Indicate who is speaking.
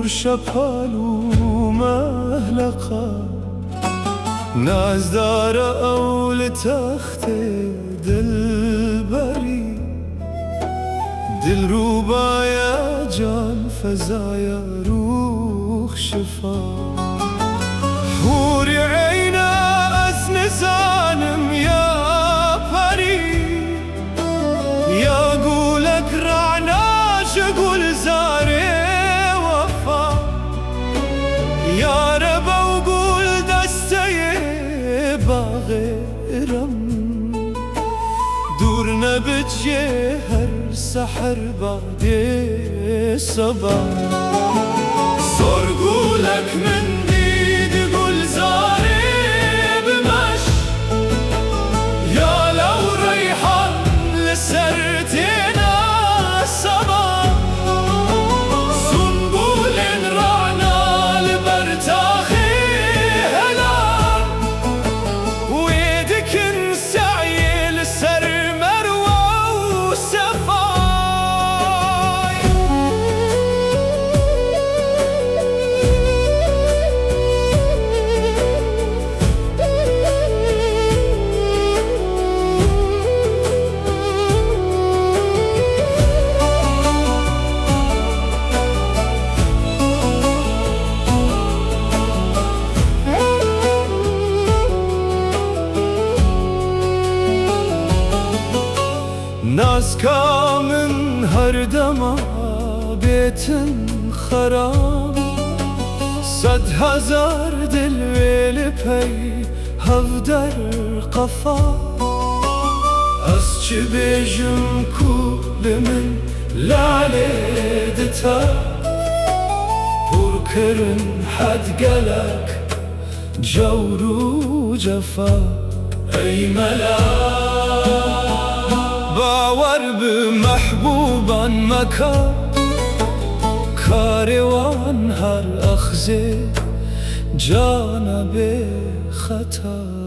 Speaker 1: شپالو مهلقه نازدار اول تخت دلبری دل روبایا جان فزایا روح شفا حوری عینا از نزانم یا پری یا گولک رعناش گلزار وفا یا رب و گل دسته باغرم دور نبجه هر سحر بعد صبا صار گولک من دید گلزار بمش یا لو ریحان لسرتنا صبا سنبول رعنا لبرتاخي هلال ويدكن سعي لسر مروى وسفاي ناز کامن هر دما بیتن خراب صد هزار دل ویل پی هفدر قفا از چه بیجم کول من لاله دتا پر کرن حد گلک جور و جفا ای ملاک باور بمحبوبان مكا كاروان هر أخزي جانا بخطا